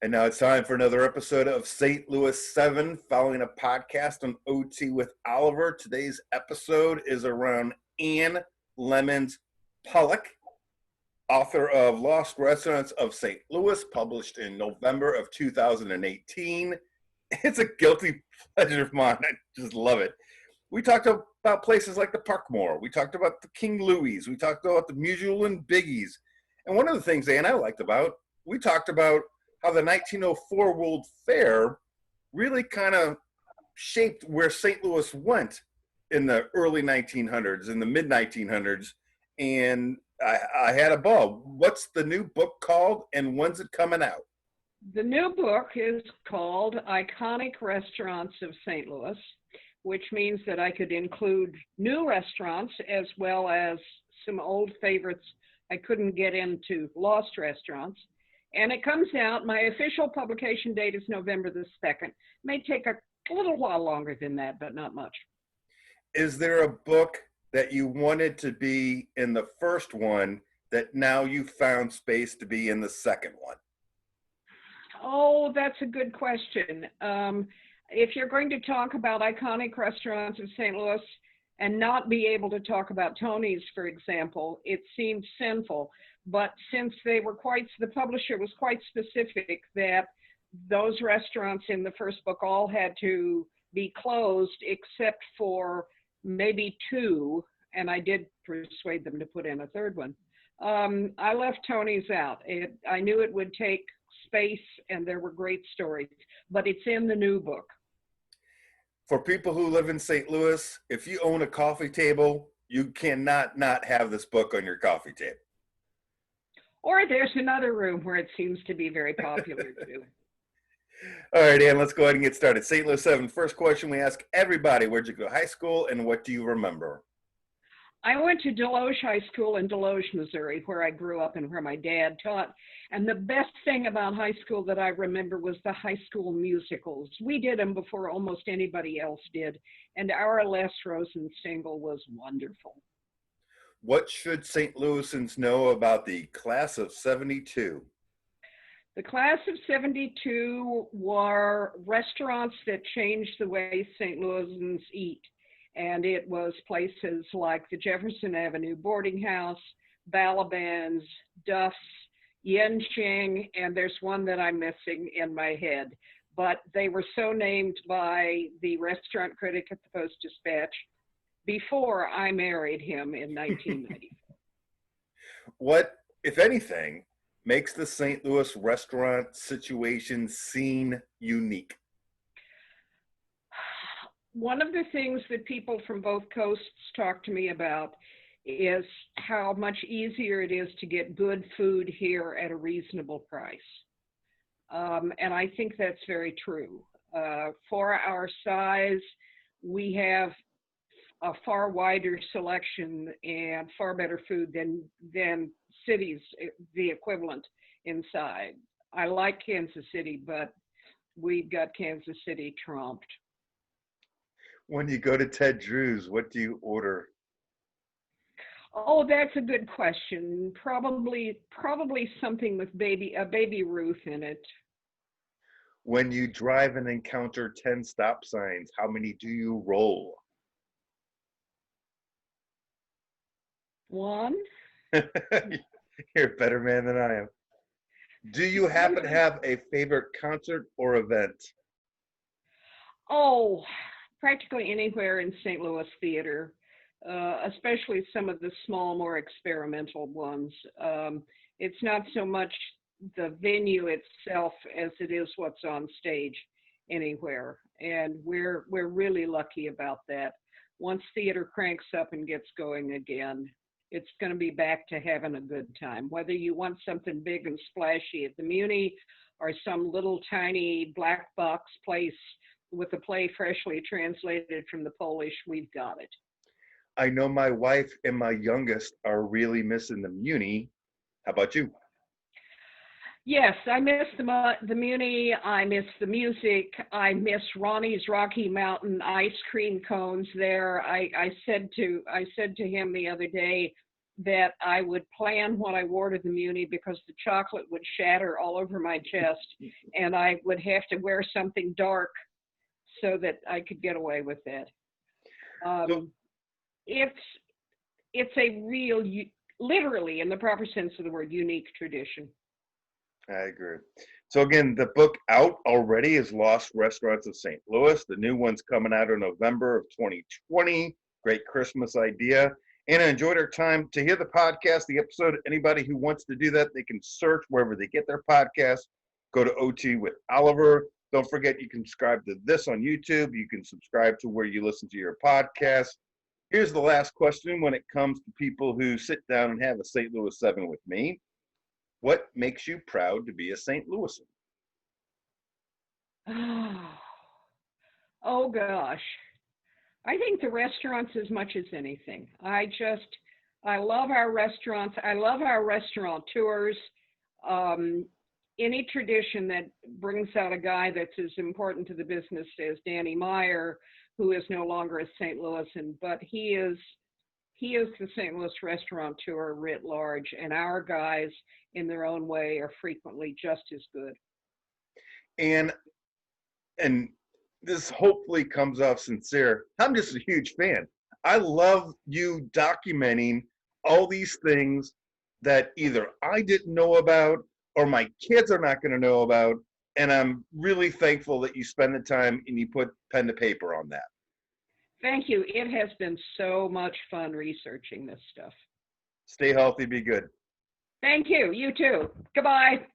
And now it's time for another episode of St. Louis 7, following a podcast on OT with Oliver. Today's episode is around Anne Lemons Pollack, author of Lost Restaurants of St. Louis, published in November of 2018. It's a guilty pleasure of mine. I just love it. We talked about places like the Parkmore. We talked about the King Louis. We talked about the Mutual and Biggies. And one of the things Anne I liked about, we talked about how the 1904 World Fair really kind of shaped where St. Louis went in the early 1900s, in the mid 1900s. And I had a ball. What's the new book called and when's it coming out? The new book is called Iconic Restaurants of St. Louis, which means that I could include new restaurants as well as some old favorites I couldn't get into, lost restaurants. And it comes out, my official publication date is November the 2nd. May take a little while longer than that, but not much. Is there a book that you wanted to be in the first one that now you found space to be in the second one? Oh, that's a good question. If you're going to talk about iconic restaurants of St. Louis and not be able to talk about Tony's, for example, it seemed sinful. But since the publisher was quite specific that those restaurants in the first book all had to be closed except for maybe two, and I did persuade them to put in a third one, I left Tony's out. I knew it would take space and there were great stories, but it's in the new book. For people who live in St. Louis, if you own a coffee table, you cannot not have this book on your coffee table. Or there's another room where it seems to be very popular too. All right, Ann, let's go ahead and get started. St. Louis 7, first question we ask everybody: where'd you go to high school and what do you remember? I went to Deloge High School in Deloge, Missouri, where I grew up and where my dad taught. And the best thing about high school that I remember was the high school musicals. We did them before almost anybody else did. And our Les Rosen single was wonderful. What should St. Louisans know about the class of 72? The class of 72 were restaurants that changed the way St. Louisans eat. And it was places like the Jefferson Avenue Boarding House, Balaban's, Duff's, Yenching, and there's one that I'm missing in my head. But they were so named by the restaurant critic at the Post-Dispatch before I married him in 1990. What, if anything, makes the St. Louis restaurant situation scene unique? One of the things that people from both coasts talk to me about is how much easier it is to get good food here at a reasonable price. And I think that's very true. For our size, we have a far wider selection and far better food than cities, the equivalent inside. I like Kansas City, but we've got Kansas City trumped. When you go to Ted Drew's, what do you order? Oh, that's a good question. Probably something with a baby Ruth in it. When you drive and encounter 10 stop signs, how many do you roll? One. You're a better man than I am. Do you happen to have a favorite concert or event? Oh, practically anywhere in St. Louis theater, especially some of the small, more experimental ones. It's not so much the venue itself as it is what's on stage anywhere. And we're really lucky about that. Once theater cranks up and gets going again, it's going to be back to having a good time. Whether you want something big and splashy at the Muni or some little tiny black box place with a play freshly translated from the Polish, we've got it. I know my wife and my youngest are really missing the Muni. How about you? Yes, I miss the Muni. I miss the music. I miss Ronnie's Rocky Mountain ice cream cones there. I said to him the other day, that I would plan what I wore to the Muni because the chocolate would shatter all over my chest, and I would have to wear something dark so that I could get away with that. It's a real, literally in the proper sense of the word, unique tradition. I agree. So again, the book out already is Lost Restaurants of St. Louis. The new one's coming out in November of 2020. Great Christmas idea. And I enjoyed our time to hear the podcast, the episode. Anybody who wants to do that, they can search wherever they get their podcast. Go to OT with Oliver. Don't forget you can subscribe to this on YouTube. You can subscribe to where you listen to your podcast. Here's the last question when it comes to people who sit down and have a St. Louis 7 with me. What makes you proud to be a St. Louisan? Oh gosh. I think the restaurants as much as anything. I love our restaurants. I love our restaurateurs. Any tradition that brings out a guy that's as important to the business as Danny Meyer, who is no longer a St. Louisan, but he is the St. Louis restaurateur writ large, and our guys in their own way are frequently just as good. And this hopefully comes off sincere. I'm just a huge fan. I love you documenting all these things that either I didn't know about or my kids are not going to know about. And I'm really thankful that you spend the time and you put pen to paper on that. Thank you. It has been so much fun researching this stuff. Stay healthy, be good. Thank you. You too. Goodbye.